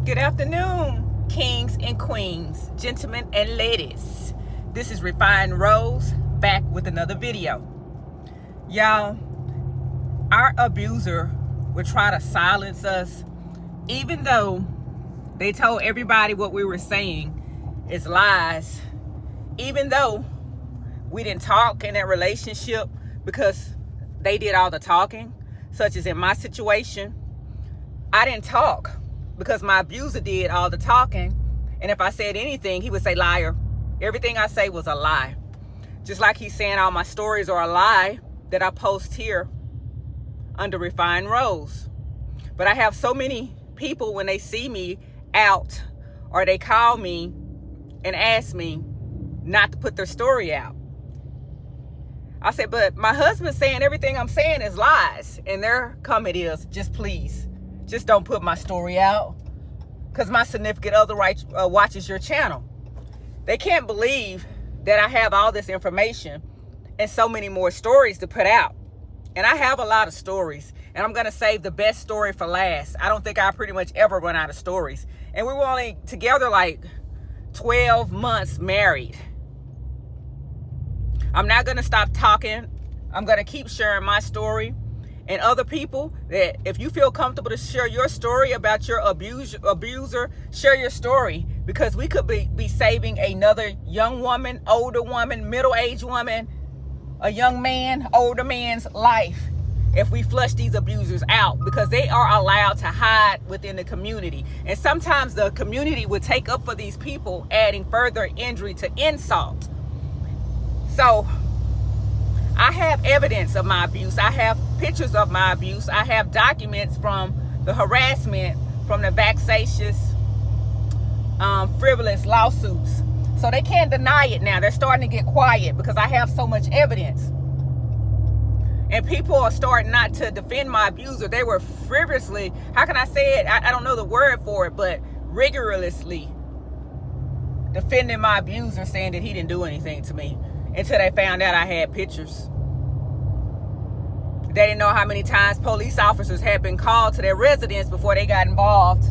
Good afternoon, kings and queens, gentlemen and ladies. This is Refined Rose back with another video. Y'all, our abuser would try to silence us, even though they told everybody what we were saying is lies. Even though we didn't talk in that relationship because they did all the talking, such as in my situation, I didn't talk because my abuser did all the talking. And if I said anything, he would say liar. Everything I say was a lie. Just like he's saying all my stories are a lie that I post here under Refined Rose. But I have so many people, when they see me out or they call me and ask me not to put their story out. I said, but my husband's saying everything I'm saying is lies. And their comment is, just please, just don't put my story out, because my significant other watches your channel. They can't believe that I have all this information and so many more stories to put out. And I have a lot of stories, and I'm going to save the best story for last. I don't think I pretty much ever run out of stories. And we were only together like 12 months married. I'm not going to stop talking. I'm going to keep sharing my story. And other people, that if you feel comfortable to share your story about your abuser, share your story, because we could be saving another young woman, older woman, middle-aged woman, a young man, older man's life if we flush these abusers out, because they are allowed to hide within the community. And sometimes the community would take up for these people, adding further injury to insult. So I have evidence of my abuse. I have pictures of my abuse. I have documents from the harassment, from the vexatious, frivolous lawsuits. So they can't deny it now. They're starting to get quiet because I have so much evidence. And people are starting not to defend my abuser. They were frivolously, how can I say it? I don't know the word for it, but rigorously defending my abuser, saying that he didn't do anything to me, until they found out I had pictures. They didn't know how many times police officers had been called to their residence before they got involved.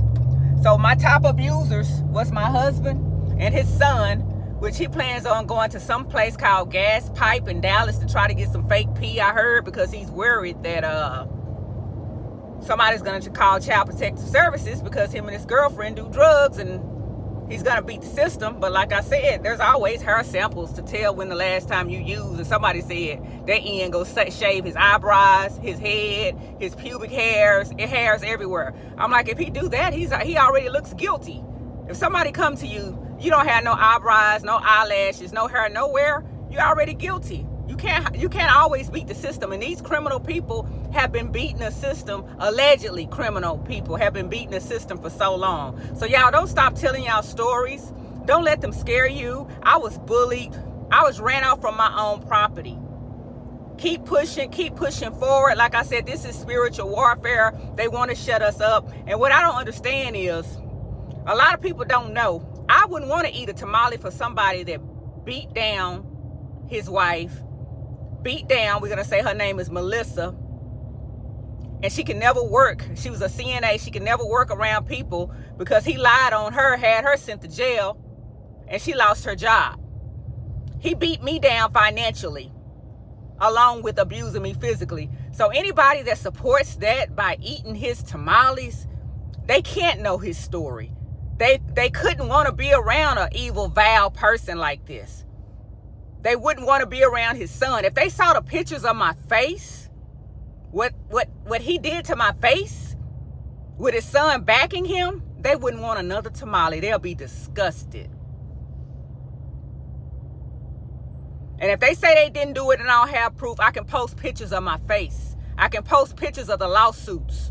So my top abusers was my husband and his son, which he plans on going to some place called Gas Pipe in Dallas to try to get some fake pee, I heard, because he's worried that somebody's going to call Child Protective Services because him and his girlfriend do drugs, and he's going to beat the system. But like I said, there's always hair samples to tell when the last time you used. And somebody said that Ian go shave his eyebrows, his head, his pubic hairs, hairs everywhere. I'm like, if he do that, he already looks guilty. If somebody come to you, you don't have no eyebrows, no eyelashes, no hair nowhere, you're already guilty. You can't always beat the system. And these criminal people have been beating the system. Allegedly criminal people have been beating the system for so long. So y'all don't stop telling y'all stories. Don't let them scare you. I was bullied. I was ran out from my own property. Keep pushing forward. Like I said, this is spiritual warfare. They want to shut us up. And what I don't understand is, a lot of people don't know. I wouldn't want to eat a tamale for somebody that beat down his wife. Beat down, we're going to say her name is Melissa, and she can never work. She was a CNA. She can never work around people because he lied on her, had her sent to jail, and she lost her job. He beat me down financially, along with abusing me physically. So anybody that supports that by eating his tamales, they can't know his story. They couldn't want to be around an evil, vile person like this. They wouldn't want to be around his son. If they saw the pictures of my face, what he did to my face, with his son backing him, they wouldn't want another tamale. They'll be disgusted. And if they say they didn't do it and I don't have proof, I can post pictures of my face. I can post pictures of the lawsuits.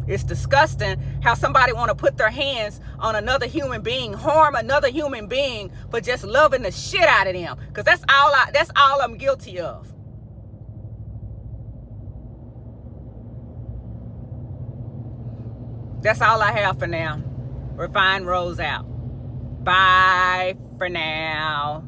It's disgusting how somebody want to put their hands on another human being, harm another human being for just loving the shit out of them. Because that's all I'm guilty of. That's all I have for now. Refined Rose out. Bye for now.